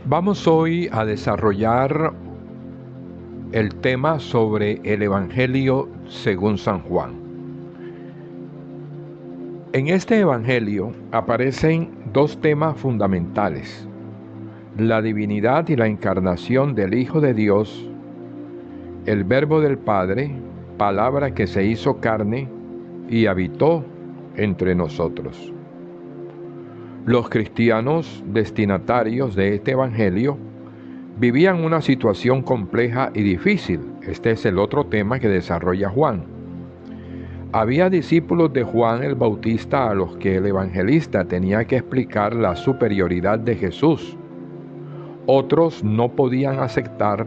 Vamos hoy a desarrollar el tema sobre el Evangelio según San Juan. En este Evangelio aparecen dos temas fundamentales: la divinidad y la encarnación del Hijo de Dios, el Verbo del Padre, palabra que se hizo carne y habitó entre nosotros. Los cristianos destinatarios de este Evangelio vivían una situación compleja y difícil. Este es el otro tema que desarrolla Juan. Había discípulos de Juan el Bautista a los que el evangelista tenía que explicar la superioridad de Jesús. Otros no podían aceptar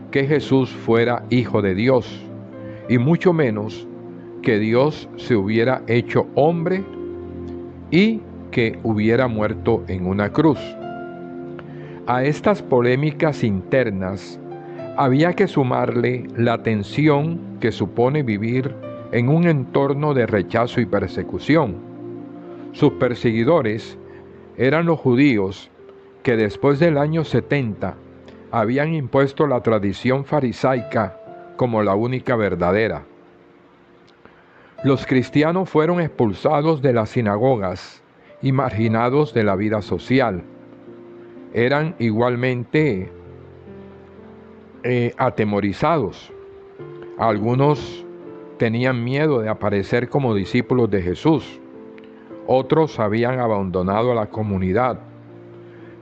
que Jesús fuera hijo de Dios, y mucho menos que Dios se hubiera hecho hombre y que hubiera muerto en una cruz. A estas polémicas internas había que sumarle la tensión que supone vivir en un entorno de rechazo y persecución. Sus perseguidores eran los judíos que después del año 70 habían impuesto la tradición farisaica como la única verdadera. Los cristianos fueron expulsados de las sinagogas y marginados de la vida social. Eran igualmente atemorizados. Algunos tenían miedo de aparecer como discípulos de Jesús. Otros habían abandonado a la comunidad.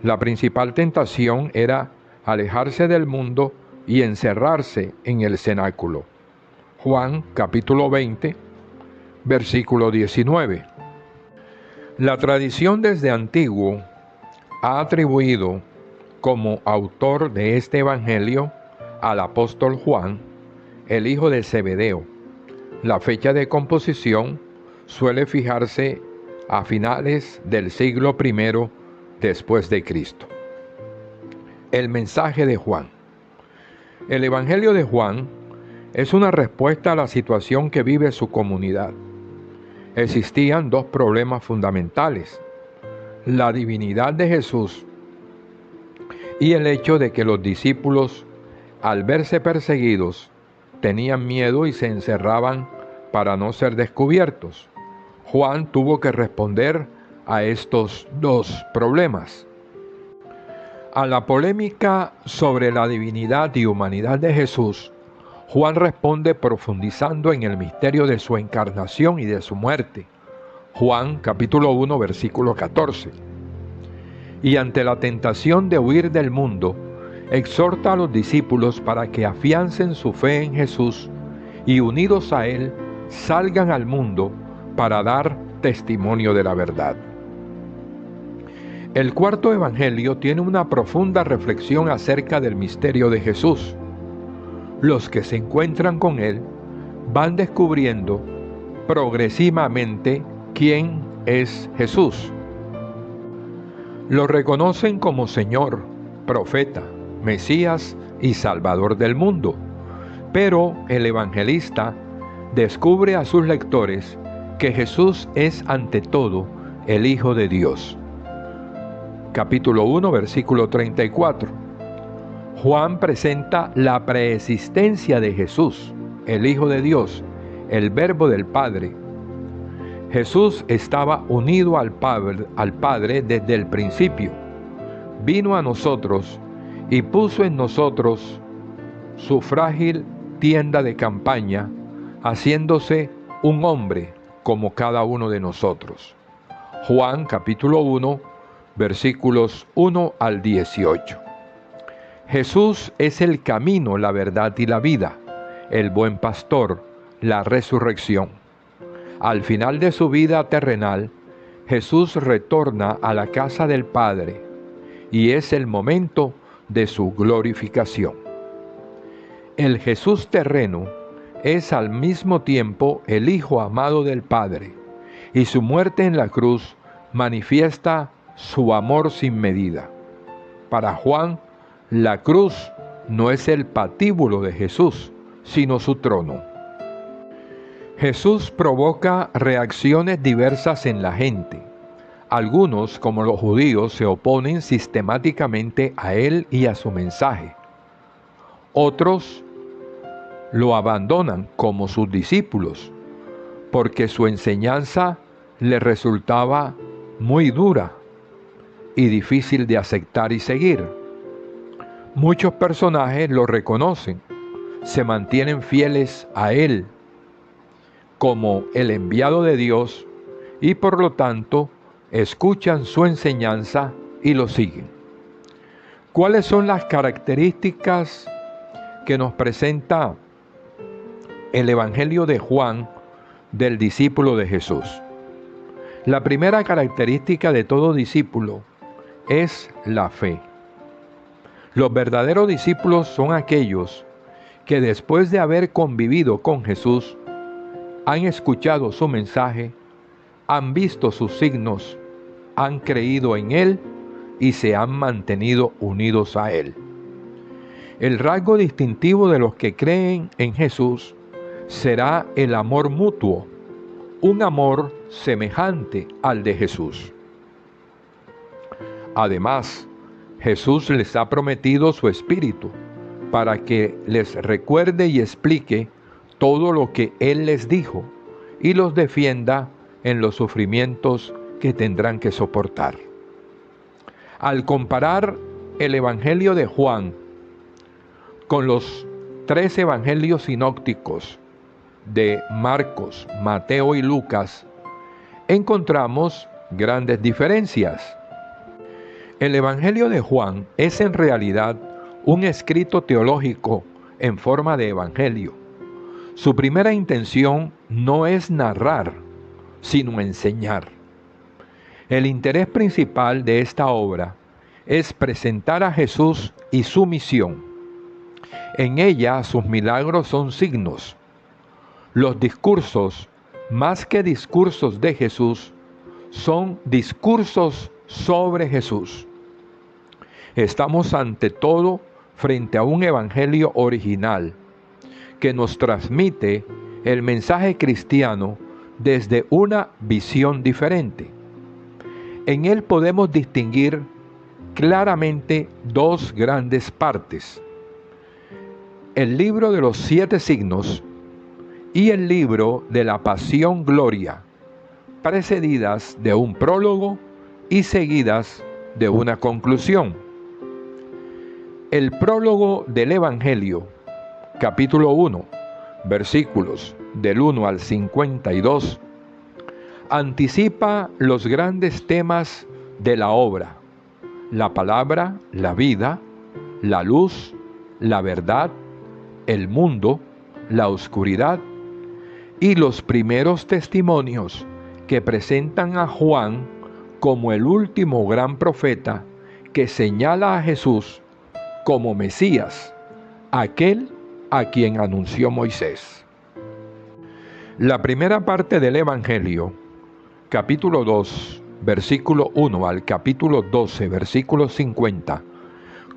La principal tentación era alejarse del mundo y encerrarse en el cenáculo. Juan capítulo 20, versículo 19. La tradición desde antiguo ha atribuido como autor de este evangelio al apóstol Juan, el hijo de Zebedeo. La fecha de composición suele fijarse a finales del siglo I después de Cristo. El mensaje de Juan. El evangelio de Juan es una respuesta a la situación que vive su comunidad. Existían dos problemas fundamentales: la divinidad de Jesús y el hecho de que los discípulos, al verse perseguidos, tenían miedo y se encerraban para no ser descubiertos. Juan tuvo que responder a estos dos problemas. A la polémica sobre la divinidad y humanidad de Jesús, Juan responde profundizando en el misterio de su encarnación y de su muerte. Juan capítulo 1, versículo 14. Y ante la tentación de huir del mundo, exhorta a los discípulos para que afiancen su fe en Jesús y, unidos a Él, salgan al mundo para dar testimonio de la verdad. El cuarto evangelio tiene una profunda reflexión acerca del misterio de Jesús. Los que se encuentran con Él van descubriendo progresivamente quién es Jesús. Lo reconocen como Señor, profeta, Mesías y Salvador del mundo. Pero el evangelista descubre a sus lectores que Jesús es ante todo el Hijo de Dios. Capítulo 1, versículo 34. Juan presenta la preexistencia de Jesús, el Hijo de Dios, el Verbo del Padre. Jesús estaba unido al Padre desde el principio. Vino a nosotros y puso en nosotros su frágil tienda de campaña, haciéndose un hombre como cada uno de nosotros. Juan capítulo 1, versículos 1 al 18. Jesús es el camino, la verdad y la vida, el buen pastor, la resurrección. Al final de su vida terrenal, Jesús retorna a la casa del Padre y es el momento de su glorificación. El Jesús terreno es al mismo tiempo el Hijo amado del Padre, y su muerte en la cruz manifiesta su amor sin medida. Para Juan, la cruz no es el patíbulo de Jesús, sino su trono. Jesús provoca reacciones diversas en la gente. Algunos, como los judíos, se oponen sistemáticamente a él y a su mensaje. Otros lo abandonan como sus discípulos, porque su enseñanza les resultaba muy dura y difícil de aceptar y seguir. Muchos personajes lo reconocen, se mantienen fieles a él como el enviado de Dios y por lo tanto escuchan su enseñanza y lo siguen. ¿Cuáles son las características que nos presenta el Evangelio de Juan del discípulo de Jesús? La primera característica de todo discípulo es la fe. Los verdaderos discípulos son aquellos que después de haber convivido con Jesús, han escuchado su mensaje, han visto sus signos, han creído en Él y se han mantenido unidos a Él. El rasgo distintivo de los que creen en Jesús será el amor mutuo, un amor semejante al de Jesús. Además, Jesús les ha prometido su Espíritu para que les recuerde y explique todo lo que Él les dijo y los defienda en los sufrimientos que tendrán que soportar. Al comparar el Evangelio de Juan con los 3 evangelios sinópticos de Marcos, Mateo y Lucas, encontramos grandes diferencias. El Evangelio de Juan es en realidad un escrito teológico en forma de evangelio. Su primera intención no es narrar, sino enseñar. El interés principal de esta obra es presentar a Jesús y su misión. En ella sus milagros son signos. Los discursos, más que discursos de Jesús, son discursos sobre Jesús. Estamos ante todo frente a un evangelio original que nos transmite el mensaje cristiano desde una visión diferente. En él podemos distinguir claramente 2 grandes partes: el libro de los 7 signos y el libro de la Pasión Gloria, precedidas de un prólogo y seguidas de una conclusión. El prólogo del Evangelio, capítulo 1, versículos del 1 al 52, anticipa los grandes temas de la obra: la palabra, la vida, la luz, la verdad, el mundo, la oscuridad, y los primeros testimonios que presentan a Juan como el último gran profeta que señala a Jesús como Mesías, aquel a quien anunció Moisés. La primera parte del Evangelio, capítulo 2, versículo 1 al capítulo 12, versículo 50,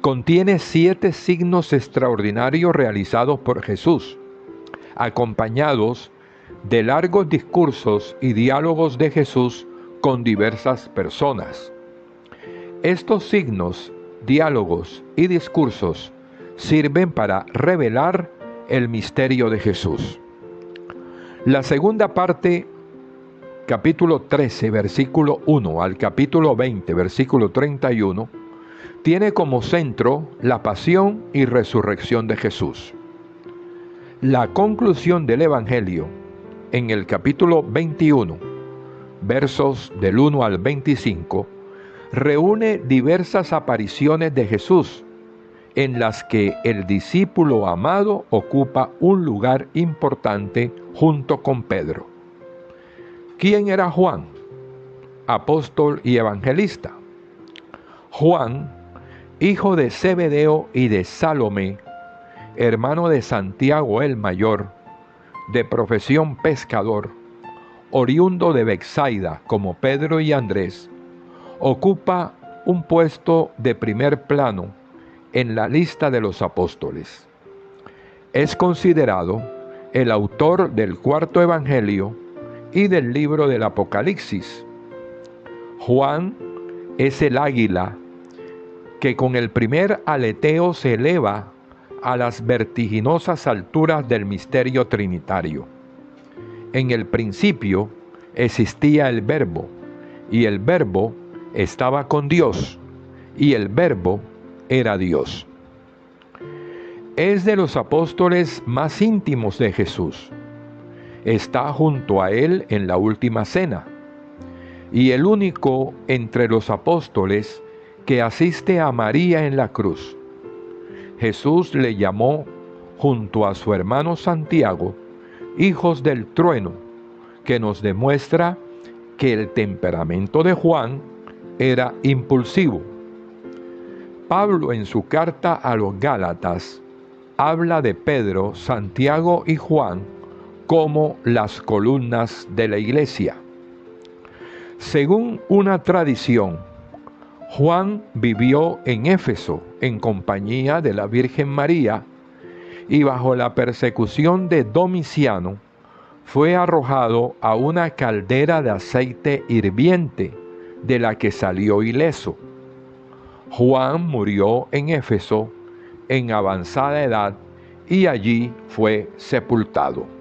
contiene 7 signos extraordinarios realizados por Jesús, acompañados de largos discursos y diálogos de Jesús con diversas personas. Estos signos, diálogos y discursos sirven para revelar el misterio de Jesús. La segunda parte, capítulo 13, versículo 1 al capítulo 20, versículo 31, tiene como centro la pasión y resurrección de Jesús. La conclusión del Evangelio, en el capítulo 21, versos del 1 al 25, reúne diversas apariciones de Jesús, en las que el discípulo amado ocupa un lugar importante junto con Pedro. ¿Quién era Juan? Apóstol y evangelista. Juan, hijo de Zebedeo y de Salomé, hermano de Santiago el Mayor, de profesión pescador, oriundo de Betsaida como Pedro y Andrés, ocupa un puesto de primer plano en la lista de los apóstoles. Es considerado el autor del 4.º evangelio y del libro del Apocalipsis. Juan es el águila que con el primer aleteo se eleva a las vertiginosas alturas del misterio trinitario. En el principio existía el Verbo, y el Verbo estaba con Dios, y el Verbo era Dios. Es de los apóstoles más íntimos de Jesús. Está junto a él en la última cena, y el único entre los apóstoles que asiste a María en la cruz. Jesús le llamó, junto a su hermano Santiago, hijos del trueno, que nos demuestra que el temperamento de Juan era impulsivo. Pablo, en su carta a los Gálatas, habla de Pedro, Santiago y Juan como las columnas de la iglesia. Según una tradición, Juan vivió en Éfeso en compañía de la Virgen María y bajo la persecución de Domiciano fue arrojado a una caldera de aceite hirviente de la que salió ileso. Juan murió en Éfeso en avanzada edad y allí fue sepultado.